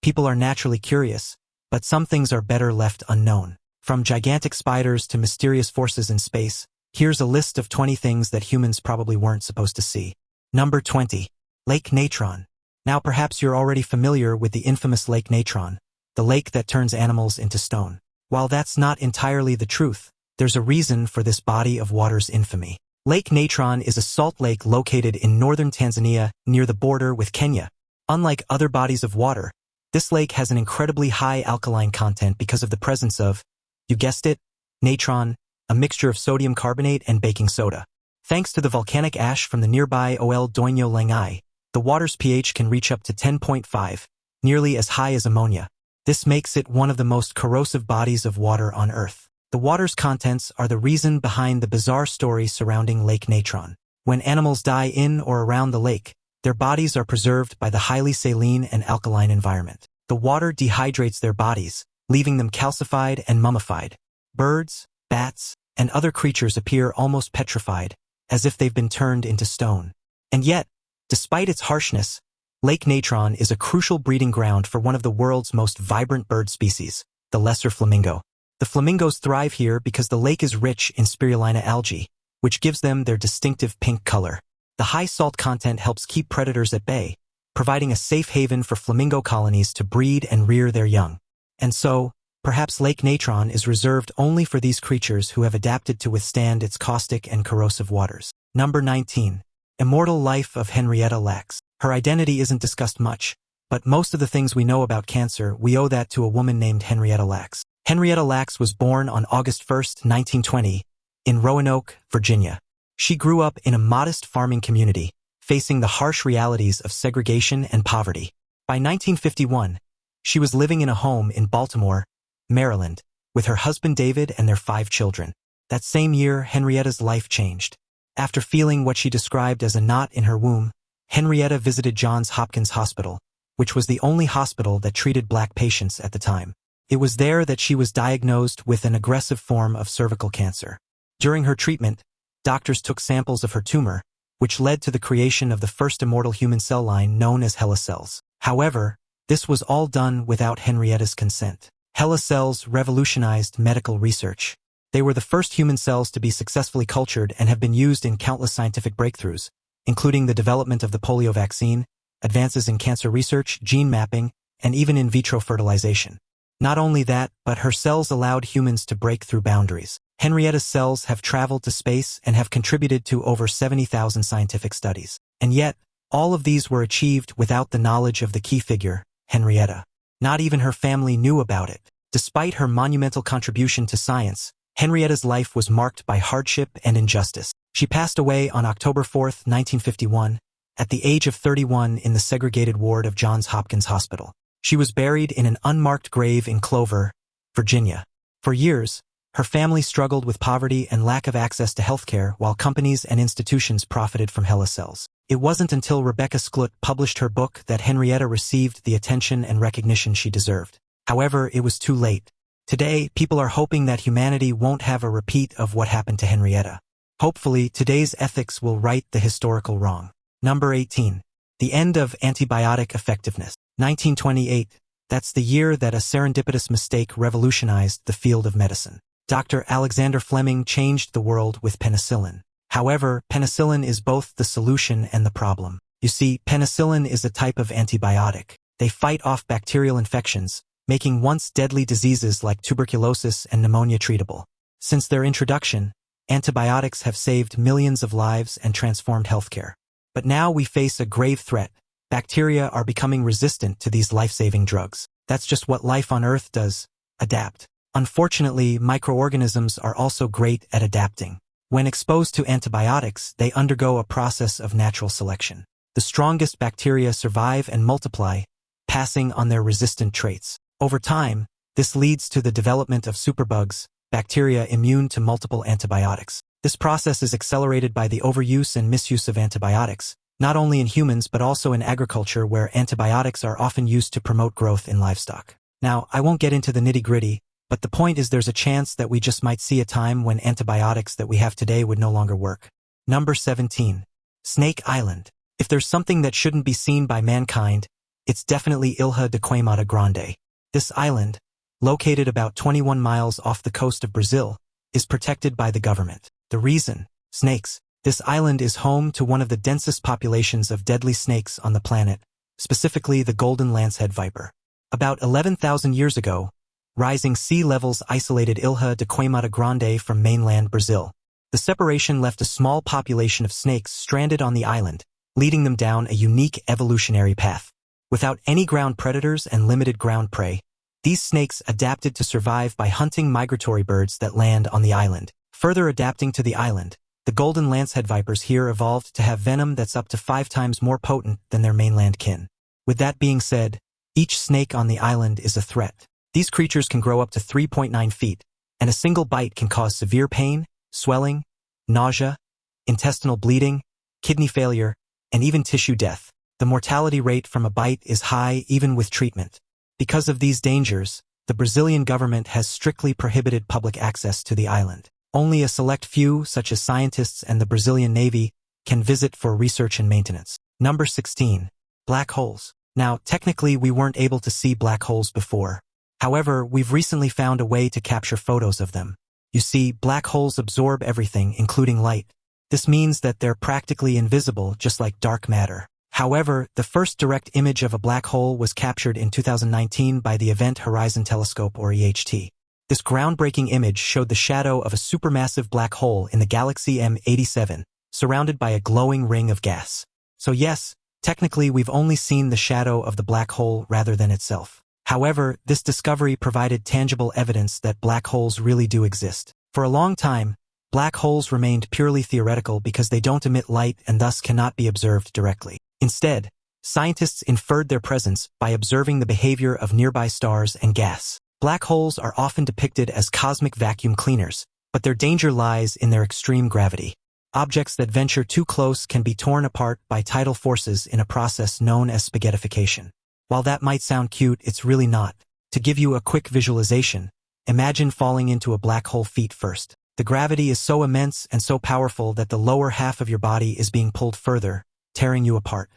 People are naturally curious, but some things are better left unknown. From gigantic spiders to mysterious forces in space, here's a list of 20 things that humans probably weren't supposed to see. Number 20. Lake Natron. Now perhaps you're already familiar with the infamous Lake Natron, the lake that turns animals into stone. While that's not entirely the truth, there's a reason for this body of water's infamy. Lake Natron is a salt lake located in northern Tanzania near the border with Kenya. Unlike other bodies of water, this lake has an incredibly high alkaline content because of the presence of, you guessed it, natron, a mixture of sodium carbonate and baking soda. Thanks to the volcanic ash from the nearby Oel Doinyo Lengai, the water's pH can reach up to 10.5, nearly as high as ammonia. This makes it one of the most corrosive bodies of water on Earth. The water's contents are the reason behind the bizarre story surrounding Lake Natron. When animals die in or around the lake, their bodies are preserved by the highly saline and alkaline environment. The water dehydrates their bodies, leaving them calcified and mummified. Birds, bats, and other creatures appear almost petrified, as if they've been turned into stone. And yet, despite its harshness, Lake Natron is a crucial breeding ground for one of the world's most vibrant bird species, the lesser flamingo. The flamingos thrive here because the lake is rich in spirulina algae, which gives them their distinctive pink color. The high salt content helps keep predators at bay, providing a safe haven for flamingo colonies to breed and rear their young. And so, perhaps Lake Natron is reserved only for these creatures who have adapted to withstand its caustic and corrosive waters. Number 19. Immortal life of Henrietta Lacks. Her identity isn't discussed much, but most of the things we know about cancer we owe that to a woman named Henrietta Lacks. Henrietta Lacks was born on August 1, 1920, in Roanoke, Virginia. She grew up in a modest farming community, facing the harsh realities of segregation and poverty. By 1951, she was living in a home in Baltimore, Maryland, with her husband David and their 5 children. That same year, Henrietta's life changed. After feeling what she described as a knot in her womb, Henrietta visited Johns Hopkins Hospital, which was the only hospital that treated black patients at the time. It was there that she was diagnosed with an aggressive form of cervical cancer. During her treatment, doctors took samples of her tumor, which led to the creation of the first immortal human cell line known as HeLa cells. However, this was all done without Henrietta's consent. HeLa cells revolutionized medical research. They were the first human cells to be successfully cultured and have been used in countless scientific breakthroughs, including the development of the polio vaccine, advances in cancer research, gene mapping, and even in vitro fertilization. Not only that, but her cells allowed humans to break through boundaries. Henrietta's cells have traveled to space and have contributed to over 70,000 scientific studies. And yet, all of these were achieved without the knowledge of the key figure, Henrietta. Not even her family knew about it. Despite her monumental contribution to science, Henrietta's life was marked by hardship and injustice. She passed away on October 4, 1951, at the age of 31 in the segregated ward of Johns Hopkins Hospital. She was buried in an unmarked grave in Clover, Virginia. For years, her family struggled with poverty and lack of access to healthcare while companies and institutions profited from HeLa cells. It wasn't until Rebecca Skloot published her book that Henrietta received the attention and recognition she deserved. However, it was too late. Today, people are hoping that humanity won't have a repeat of what happened to Henrietta. Hopefully, today's ethics will right the historical wrong. Number 18. The end of antibiotic effectiveness. 1928. That's the year that a serendipitous mistake revolutionized the field of medicine. Dr. Alexander Fleming changed the world with penicillin. However, penicillin is both the solution and the problem. You see, penicillin is a type of antibiotic. They fight off bacterial infections, making once deadly diseases like tuberculosis and pneumonia treatable. Since their introduction, antibiotics have saved millions of lives and transformed healthcare. But now we face a grave threat. Bacteria are becoming resistant to these life-saving drugs. That's just what life on Earth does, adapt. Unfortunately, microorganisms are also great at adapting. When exposed to antibiotics, they undergo a process of natural selection. The strongest bacteria survive and multiply, passing on their resistant traits. Over time, this leads to the development of superbugs, bacteria immune to multiple antibiotics. This process is accelerated by the overuse and misuse of antibiotics, not only in humans but also in agriculture where antibiotics are often used to promote growth in livestock. Now, I won't get into the nitty-gritty, but the point is there's a chance that we just might see a time when antibiotics that we have today would no longer work. Number 17. Snake Island. If there's something that shouldn't be seen by mankind, It's definitely Ilha de Queimada Grande. This island, located about 21 miles off the coast of Brazil, is protected by the government. The reason? Snakes. This island is home to one of the densest populations of deadly snakes on the planet, specifically the golden lancehead viper. About 11,000 years ago, rising sea levels isolated Ilha de Queimada Grande from mainland Brazil. The separation left a small population of snakes stranded on the island, leading them down a unique evolutionary path. Without any ground predators and limited ground prey, these snakes adapted to survive by hunting migratory birds that land on the island. Further adapting to the island, the golden lancehead vipers here evolved to have venom that's up to 5 times more potent than their mainland kin. With that being said, each snake on the island is a threat. These creatures can grow up to 3.9 feet, and a single bite can cause severe pain, swelling, nausea, intestinal bleeding, kidney failure, and even tissue death. The mortality rate from a bite is high even with treatment. Because of these dangers, the Brazilian government has strictly prohibited public access to the island. Only a select few, such as scientists and the Brazilian Navy, can visit for research and maintenance. Number 16. Black holes. Now, technically we weren't able to see black holes before. However, we've recently found a way to capture photos of them. You see, black holes absorb everything, including light. This means that they're practically invisible, just like dark matter. However, the first direct image of a black hole was captured in 2019 by the Event Horizon Telescope, or EHT. This groundbreaking image showed the shadow of a supermassive black hole in the galaxy M87, surrounded by a glowing ring of gas. So yes, technically we've only seen the shadow of the black hole rather than itself. However, this discovery provided tangible evidence that black holes really do exist. For a long time, black holes remained purely theoretical because they don't emit light and thus cannot be observed directly. Instead, scientists inferred their presence by observing the behavior of nearby stars and gas. Black holes are often depicted as cosmic vacuum cleaners, but their danger lies in their extreme gravity. Objects that venture too close can be torn apart by tidal forces in a process known as spaghettification. While that might sound cute, it's really not. To give you a quick visualization, imagine falling into a black hole feet first. The gravity is so immense and so powerful that the lower half of your body is being pulled further, tearing you apart.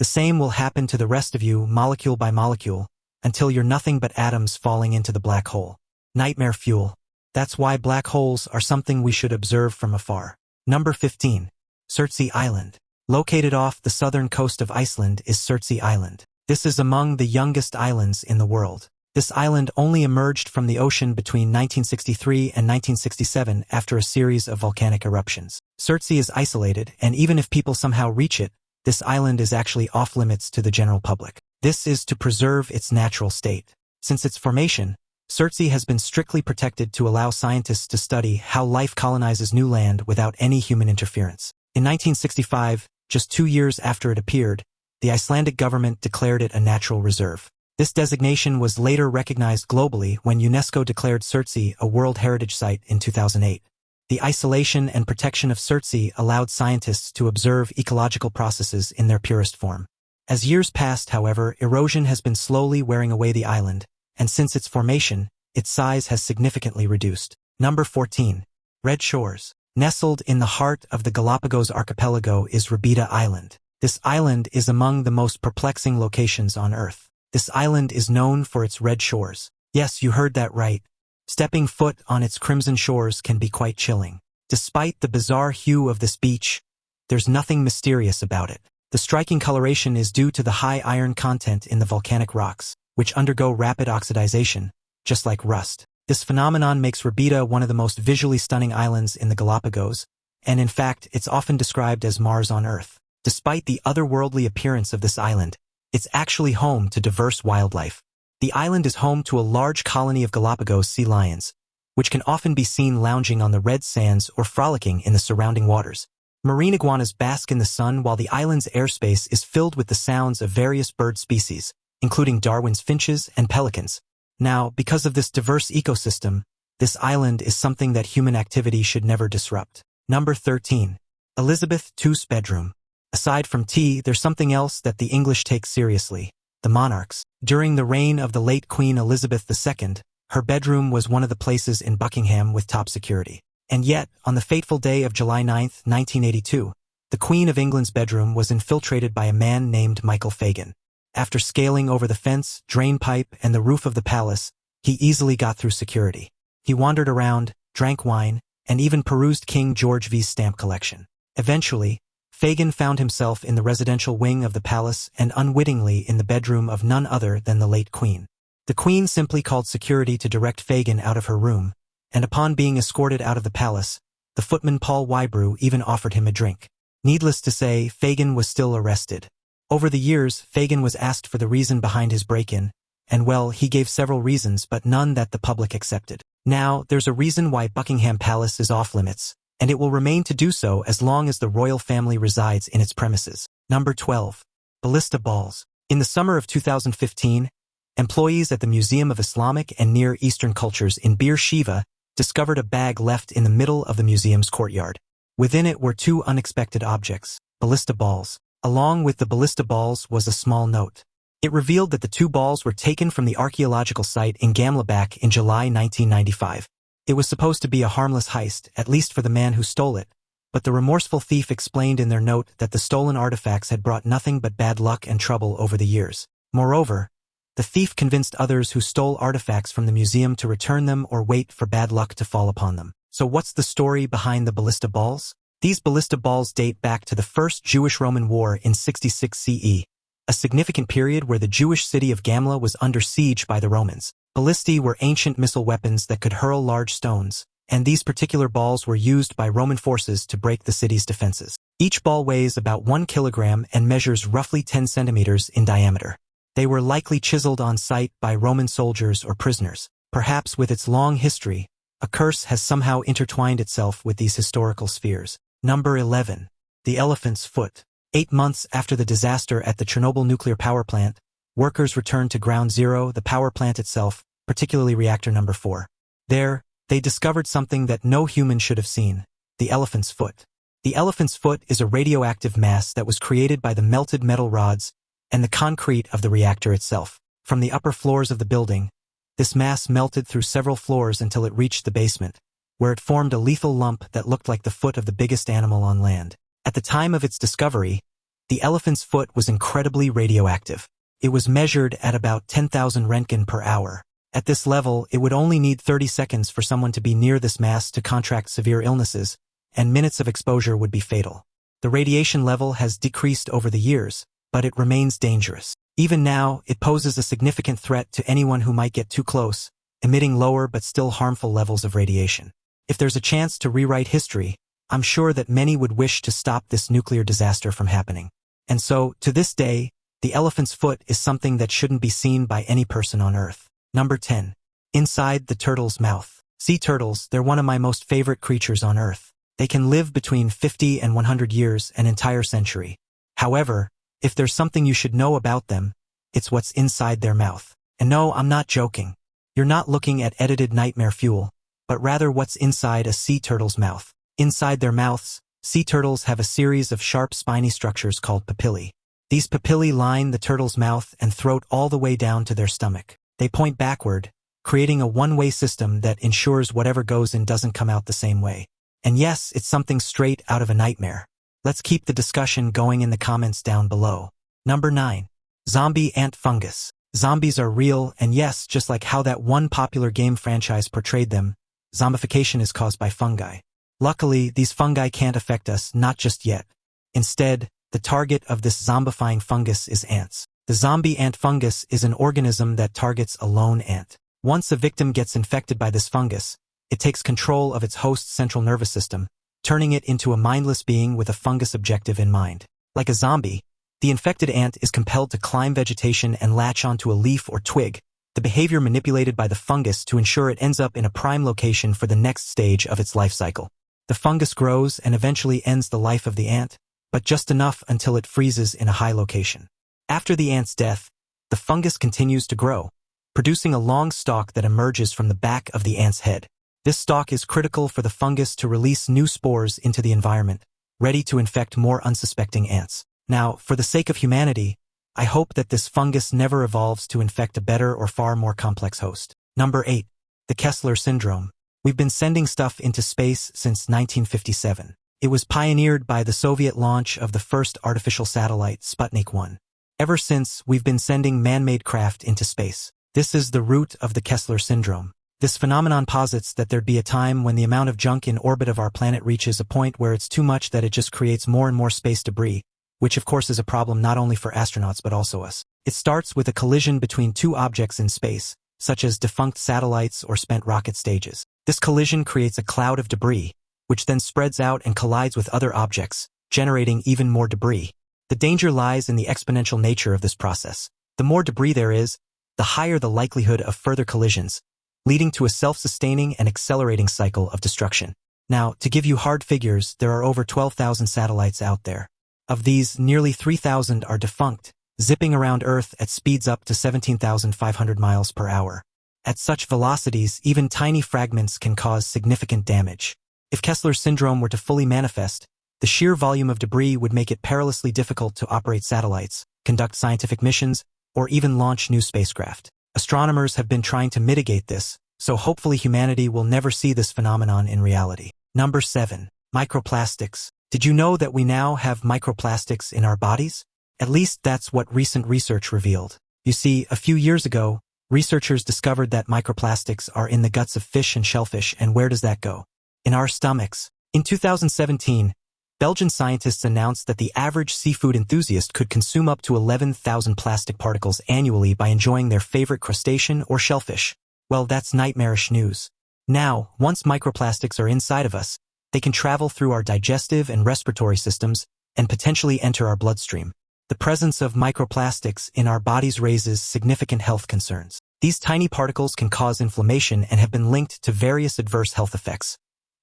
The same will happen to the rest of you, molecule by molecule, until you're nothing but atoms falling into the black hole. Nightmare fuel. That's why black holes are something we should observe from afar. Number 15. Ceri Island. Located off the southern coast of Iceland is Ceri Island. This is among the youngest islands in the world. This island only emerged from the ocean between 1963 and 1967 after a series of volcanic eruptions. Ceri is isolated, and even if people somehow reach it, this island is actually off-limits to the general public. This is to preserve its natural state. Since its formation, Ceri has been strictly protected to allow scientists to study how life colonizes new land without any human interference. In 1965, just 2 years after it appeared, the Icelandic government declared it a natural reserve. This designation was later recognized globally when UNESCO declared Ceri a World Heritage Site in 2008. The isolation and protection of Ceri allowed scientists to observe ecological processes in their purest form. As years passed, however, erosion has been slowly wearing away the island, and since its formation, its size has significantly reduced. Number 14. Red Shores. Nestled in the heart of the Galapagos archipelago is Rabida Island. This island is among the most perplexing locations on Earth. This island is known for its red shores. Yes, you heard that right. Stepping foot on its crimson shores can be quite chilling. Despite the bizarre hue of this beach, there's nothing mysterious about it. The striking coloration is due to the high iron content in the volcanic rocks, which undergo rapid oxidization, just like rust. This phenomenon makes Rabida one of the most visually stunning islands in the Galapagos, and in fact, it's often described as Mars on Earth. Despite the otherworldly appearance of this island, it's actually home to diverse wildlife. The island is home to a large colony of Galapagos sea lions, which can often be seen lounging on the red sands or frolicking in the surrounding waters. Marine iguanas bask in the sun while the island's airspace is filled with the sounds of various bird species, including Darwin's finches and pelicans. Now, because of this diverse ecosystem, this island is something that human activity should never disrupt. Number 13. Elizabeth II's bedroom. Aside from tea, there's something else that the English take seriously: the monarchs. During the reign of the late Queen Elizabeth II, her bedroom was one of the places in Buckingham with top security. And yet, on the fateful day of July 9, 1982, the Queen of England's bedroom was infiltrated by a man named Michael Fagan. After scaling over the fence, drain pipe, and the roof of the palace, he easily got through security. He wandered around, drank wine, and even perused King George V's stamp collection. Eventually, Fagin found himself in the residential wing of the palace and unwittingly in the bedroom of none other than the late Queen. The Queen simply called security to direct Fagin out of her room, and upon being escorted out of the palace, the footman Paul Wybrew even offered him a drink. Needless to say, Fagin was still arrested. Over the years, Fagin was asked for the reason behind his break-in, and well, he gave several reasons but none that the public accepted. Now, there's a reason why Buckingham Palace is off-limits, and it will remain to do so as long as the royal family resides in its premises. Number 12. Ballista Balls. In the summer of 2015, employees at the Museum of Islamic and Near Eastern Cultures in Beersheba discovered a bag left in the middle of the museum's courtyard. Within it were two unexpected objects, ballista balls. Along with the ballista balls was a small note. It revealed that the two balls were taken from the archaeological site in Gamla back in July 1995. It was supposed to be a harmless heist, at least for the man who stole it, but the remorseful thief explained in their note that the stolen artifacts had brought nothing but bad luck and trouble over the years. Moreover, the thief convinced others who stole artifacts from the museum to return them or wait for bad luck to fall upon them. So what's the story behind the ballista balls? These ballista balls date back to the First Jewish-Roman War in 66 CE, a significant period where the Jewish city of Gamla was under siege by the Romans. Ballistae were ancient missile weapons that could hurl large stones, and these particular balls were used by Roman forces to break the city's defenses. Each ball weighs about 1 kilogram and measures roughly 10 centimeters in diameter. They were likely chiseled on site by Roman soldiers or prisoners. Perhaps with its long history, a curse has somehow intertwined itself with these historical spheres. Number 11. The elephant's foot. 8 months after the disaster at the Chernobyl nuclear power plant, workers returned to Ground Zero, the power plant itself, particularly reactor number 4. There, they discovered something that no human should have seen, the elephant's foot. The elephant's foot is a radioactive mass that was created by the melted metal rods and the concrete of the reactor itself. From the upper floors of the building, this mass melted through several floors until it reached the basement, where it formed a lethal lump that looked like the foot of the biggest animal on land. At the time of its discovery, the elephant's foot was incredibly radioactive. It was measured at about 10,000 Röntgen per hour. At this level, it would only need 30 seconds for someone to be near this mass to contract severe illnesses, and minutes of exposure would be fatal. The radiation level has decreased over the years, but it remains dangerous. Even now, it poses a significant threat to anyone who might get too close, emitting lower but still harmful levels of radiation. If there's a chance to rewrite history, I'm sure that many would wish to stop this nuclear disaster from happening. And so, to this day, the elephant's foot is something that shouldn't be seen by any person on Earth. Number 10. Inside the turtle's mouth. Sea turtles, they're one of my most favorite creatures on Earth. They can live between 50 and 100 years, an entire century. However, if there's something you should know about them, it's what's inside their mouth. And no, I'm not joking. You're not looking at edited nightmare fuel, but rather what's inside a sea turtle's mouth. Inside their mouths, sea turtles have a series of sharp spiny structures called papillae. These papillae line the turtle's mouth and throat all the way down to their stomach. They point backward, creating a one-way system that ensures whatever goes in doesn't come out the same way. And yes, it's something straight out of a nightmare. Let's keep the discussion going in the comments down below. Number 9. Zombie Ant Fungus. Zombies are real, and yes, just like how that one popular game franchise portrayed them, zombification is caused by fungi. Luckily, these fungi can't affect us, not just yet. Instead, the target of this zombifying fungus is ants. The zombie ant fungus is an organism that targets a lone ant. Once a victim gets infected by this fungus, it takes control of its host's central nervous system, turning it into a mindless being with a fungus objective in mind. Like a zombie, the infected ant is compelled to climb vegetation and latch onto a leaf or twig, the behavior manipulated by the fungus to ensure it ends up in a prime location for the next stage of its life cycle. The fungus grows and eventually ends the life of the ant, but just enough until it freezes in a high location. After the ant's death, the fungus continues to grow, producing a long stalk that emerges from the back of the ant's head. This stalk is critical for the fungus to release new spores into the environment, ready to infect more unsuspecting ants. Now, for the sake of humanity, I hope that this fungus never evolves to infect a better or far more complex host. Number 8. The Keslers Syndrome. We've been sending stuff into space since 1957. It was pioneered by the Soviet launch of the first artificial satellite, Sputnik 1. Ever since, we've been sending man-made craft into space. This is the root of the Keslers Syndrome. This phenomenon posits that there'd be a time when the amount of junk in orbit of our planet reaches a point where it's too much that it just creates more and more space debris, which of course is a problem not only for astronauts but also us. It starts with a collision between two objects in space, such as defunct satellites or spent rocket stages. This collision creates a cloud of debris, which then spreads out and collides with other objects, generating even more debris. The danger lies in the exponential nature of this process. The more debris there is, the higher the likelihood of further collisions, leading to a self-sustaining and accelerating cycle of destruction. Now, to give you hard figures, there are over 12,000 satellites out there. Of these, nearly 3,000 are defunct, zipping around Earth at speeds up to 17,500 miles per hour. At such velocities, even tiny fragments can cause significant damage. If Keslers Syndrome were to fully manifest, the sheer volume of debris would make it perilously difficult to operate satellites, conduct scientific missions, or even launch new spacecraft. Astronomers have been trying to mitigate this, so hopefully humanity will never see this phenomenon in reality. Number 7. Microplastics. Did you know that we now have microplastics in our bodies? At least that's what recent research revealed. You see, a few years ago, researchers discovered that microplastics are in the guts of fish and shellfish, and where does that go? In our stomachs. In 2017, Belgian scientists announced that the average seafood enthusiast could consume up to 11,000 plastic particles annually by enjoying their favorite crustacean or shellfish. Well, that's nightmarish news. Now, once microplastics are inside of us, they can travel through our digestive and respiratory systems and potentially enter our bloodstream. The presence of microplastics in our bodies raises significant health concerns. These tiny particles can cause inflammation and have been linked to various adverse health effects,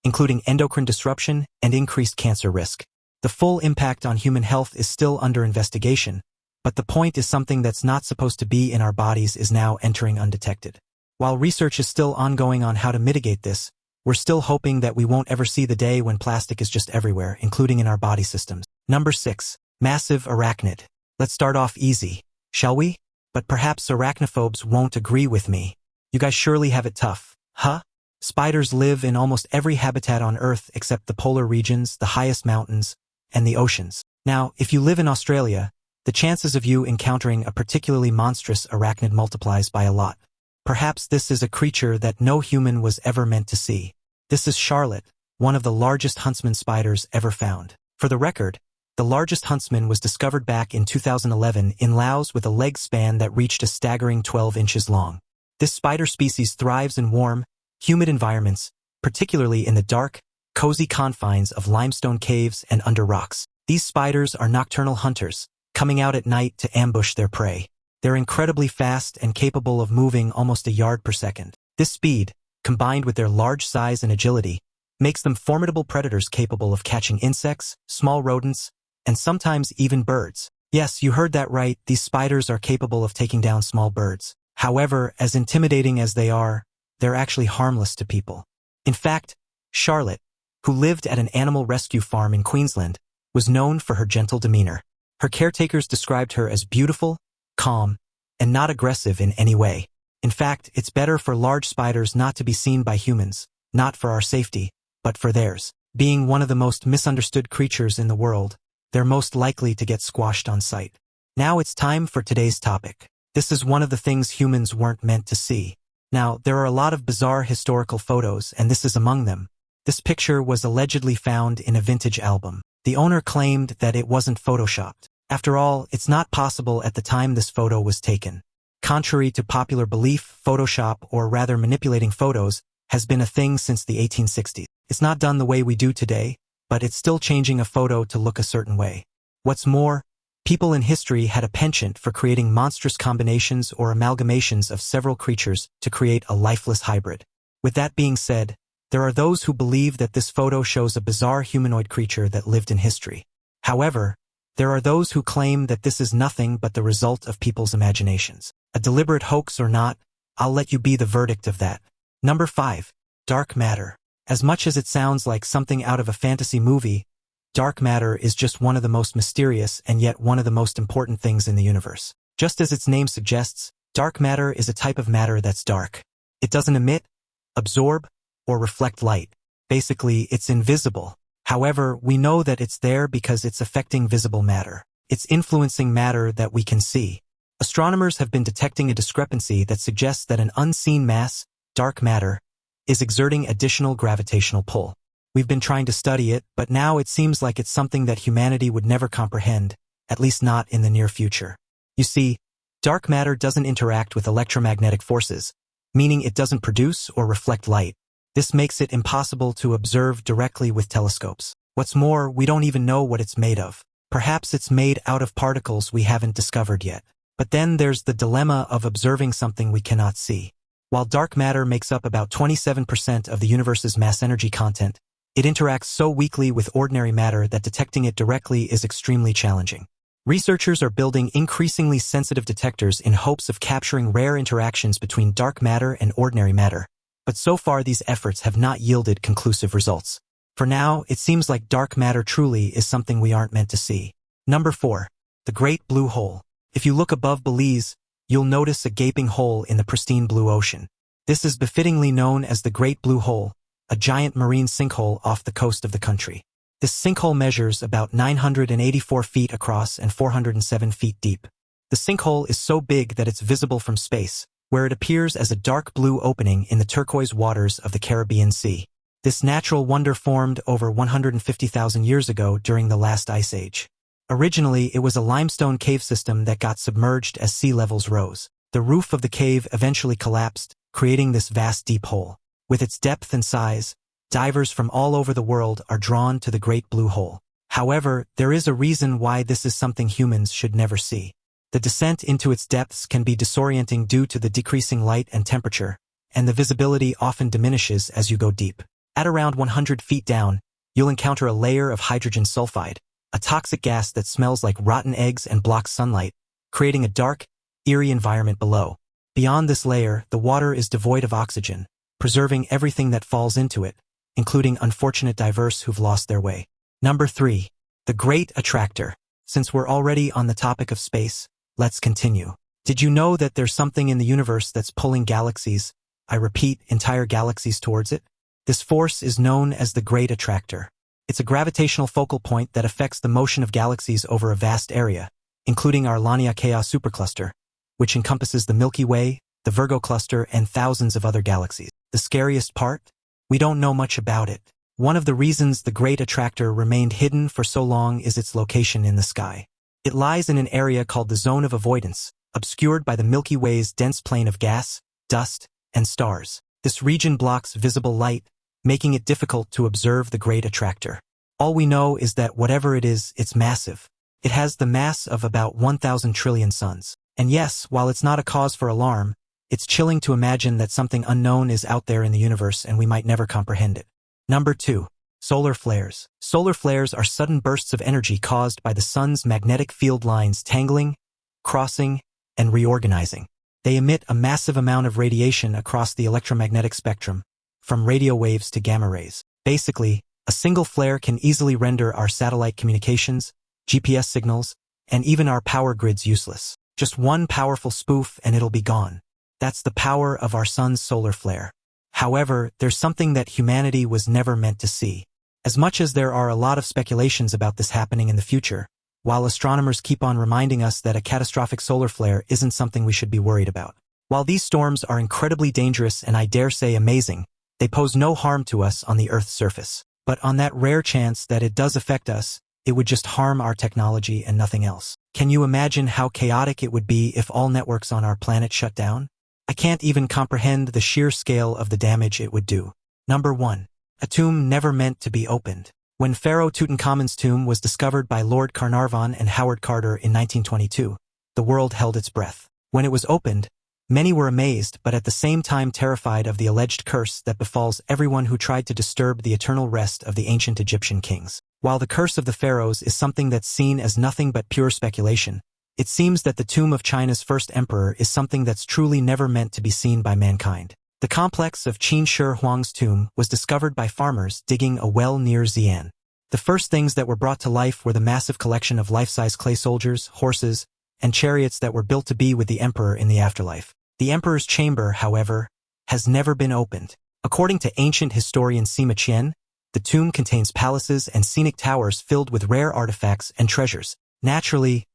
including endocrine disruption and increased cancer risk. The full impact on human health is still under investigation, but the point is something that's not supposed to be in our bodies is now entering undetected. While research is still ongoing on how to mitigate this, we're still hoping that we won't ever see the day when plastic is just everywhere, including in our body systems. Number 6. Massive arachnid. Let's start off easy, shall we? But perhaps arachnophobes won't agree with me. You guys surely have it tough, huh? Spiders live in almost every habitat on Earth except the polar regions, the highest mountains, and the oceans. Now, if you live in Australia, the chances of you encountering a particularly monstrous arachnid multiplies by a lot. Perhaps this is a creature that no human was ever meant to see. This is Charlotte, one of the largest huntsman spiders ever found. For the record, the largest huntsman was discovered back in 2011 in Laos with a leg span that reached a staggering 12 inches long. This spider species thrives in warm, humid environments, particularly in the dark, cozy confines of limestone caves and under rocks. These spiders are nocturnal hunters, coming out at night to ambush their prey. They're incredibly fast and capable of moving almost a yard per second. This speed, combined with their large size and agility, makes them formidable predators capable of catching insects, small rodents, and sometimes even birds. Yes, you heard that right, these spiders are capable of taking down small birds. However, as intimidating as they are, they're actually harmless to people. In fact, Charlotte, who lived at an animal rescue farm in Queensland, was known for her gentle demeanor. Her caretakers described her as beautiful, calm, and not aggressive in any way. In fact, it's better for large spiders not to be seen by humans, not for our safety, but for theirs. Being one of the most misunderstood creatures in the world, they're most likely to get squashed on sight. Now it's time for today's topic. This is one of the things humans weren't meant to see. Now, there are a lot of bizarre historical photos, and this is among them. This picture was allegedly found in a vintage album. The owner claimed that it wasn't photoshopped. After all, it's not possible at the time this photo was taken. Contrary to popular belief, Photoshop, or rather manipulating photos, has been a thing since the 1860s. It's not done the way we do today, but it's still changing a photo to look a certain way. What's more, people in history had a penchant for creating monstrous combinations or amalgamations of several creatures to create a lifeless hybrid. With that being said, there are those who believe that this photo shows a bizarre humanoid creature that lived in history. However, there are those who claim that this is nothing but the result of people's imaginations. A deliberate hoax or not, I'll let you be the verdict of that. Number 5. Dark matter. As much as it sounds like something out of a fantasy movie, dark matter is just one of the most mysterious and yet one of the most important things in the universe. Just as its name suggests, dark matter is a type of matter that's dark. It doesn't emit, absorb, or reflect light. Basically, it's invisible. However, we know that it's there because it's affecting visible matter. It's influencing matter that we can see. Astronomers have been detecting a discrepancy that suggests that an unseen mass, dark matter, is exerting additional gravitational pull. We've been trying to study it, but now it seems like it's something that humanity would never comprehend, at least not in the near future. You see, dark matter doesn't interact with electromagnetic forces, meaning it doesn't produce or reflect light. This makes it impossible to observe directly with telescopes. What's more, we don't even know what it's made of. Perhaps it's made out of particles we haven't discovered yet. But then there's the dilemma of observing something we cannot see. While dark matter makes up about 27% of the universe's mass-energy content, it interacts so weakly with ordinary matter that detecting it directly is extremely challenging. Researchers are building increasingly sensitive detectors in hopes of capturing rare interactions between dark matter and ordinary matter, but so far these efforts have not yielded conclusive results. For now, it seems like dark matter truly is something we aren't meant to see. Number 4. The Great Blue Hole. If you look above Belize, you'll notice a gaping hole in the pristine blue ocean. This is befittingly known as the Great Blue Hole, a giant marine sinkhole off the coast of the country. This sinkhole measures about 984 feet across and 407 feet deep. The sinkhole is so big that it's visible from space, where it appears as a dark blue opening in the turquoise waters of the Caribbean Sea. This natural wonder formed over 150,000 years ago during the last ice age. Originally, it was a limestone cave system that got submerged as sea levels rose. The roof of the cave eventually collapsed, creating this vast deep hole. With its depth and size, divers from all over the world are drawn to the Great Blue Hole. However, there is a reason why this is something humans should never see. The descent into its depths can be disorienting due to the decreasing light and temperature, and the visibility often diminishes as you go deep. At around 100 feet down, you'll encounter a layer of hydrogen sulfide, a toxic gas that smells like rotten eggs and blocks sunlight, creating a dark, eerie environment below. Beyond this layer, the water is devoid of oxygen, preserving everything that falls into it, including unfortunate divers who've lost their way. Number 3. The Great Attractor. Since we're already on the topic of space, let's continue. Did you know that there's something in the universe that's pulling galaxies, I repeat, entire galaxies towards it? This force is known as the Great Attractor. It's a gravitational focal point that affects the motion of galaxies over a vast area, including our Laniakea supercluster, which encompasses the Milky Way, the Virgo cluster, and thousands of other galaxies. The scariest part? We don't know much about it. One of the reasons the Great Attractor remained hidden for so long is its location in the sky. It lies in an area called the Zone of Avoidance, obscured by the Milky Way's dense plain of gas, dust, and stars. This region blocks visible light, making it difficult to observe the Great Attractor. All we know is that whatever it is, it's massive. It has the mass of about 1,000 trillion suns. And yes, while it's not a cause for alarm, it's chilling to imagine that something unknown is out there in the universe and we might never comprehend it. Number 2. Solar flares. Solar flares are sudden bursts of energy caused by the sun's magnetic field lines tangling, crossing, and reorganizing. They emit a massive amount of radiation across the electromagnetic spectrum, from radio waves to gamma rays. Basically, a single flare can easily render our satellite communications, GPS signals, and even our power grids useless. Just one powerful spoof and it'll be gone. That's the power of our sun's solar flare. However, there's something that humanity was never meant to see. As much as there are a lot of speculations about this happening in the future, while astronomers keep on reminding us that a catastrophic solar flare isn't something we should be worried about. While these storms are incredibly dangerous and I dare say amazing, they pose no harm to us on the Earth's surface. But on that rare chance that it does affect us, it would just harm our technology and nothing else. Can you imagine how chaotic it would be if all networks on our planet shut down? I can't even comprehend the sheer scale of the damage it would do. Number 1. A tomb never meant to be opened. When Pharaoh Tutankhamun's tomb was discovered by Lord Carnarvon and Howard Carter in 1922, the world held its breath. When it was opened, many were amazed but at the same time terrified of the alleged curse that befalls everyone who tried to disturb the eternal rest of the ancient Egyptian kings. While the curse of the pharaohs is something that's seen as nothing but pure speculation, it seems that the tomb of China's first emperor is something that's truly never meant to be seen by mankind. The complex of Qin Shi Huang's tomb was discovered by farmers digging a well near Xi'an. The first things that were brought to life were the massive collection of life-size clay soldiers, horses, and chariots that were built to be with the emperor in the afterlife. The emperor's chamber, however, has never been opened. According to ancient historian Sima Qian, the tomb contains palaces and scenic towers filled with rare artifacts and treasures. Naturally,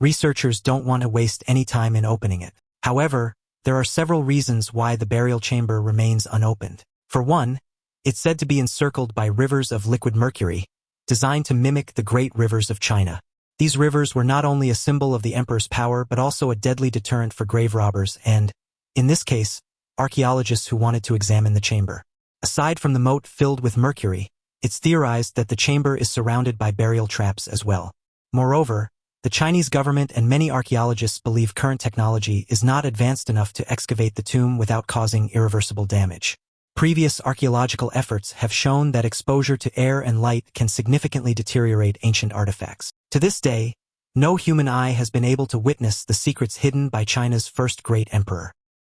researchers don't want to waste any time in opening it. However, there are several reasons why the burial chamber remains unopened. For one, it's said to be encircled by rivers of liquid mercury, designed to mimic the great rivers of China. These rivers were not only a symbol of the emperor's power but also a deadly deterrent for grave robbers and, in this case, archaeologists who wanted to examine the chamber. Aside from the moat filled with mercury, it's theorized that the chamber is surrounded by burial traps as well. Moreover, the Chinese government and many archaeologists believe current technology is not advanced enough to excavate the tomb without causing irreversible damage. Previous archaeological efforts have shown that exposure to air and light can significantly deteriorate ancient artifacts. To this day, no human eye has been able to witness the secrets hidden by China's first great emperor.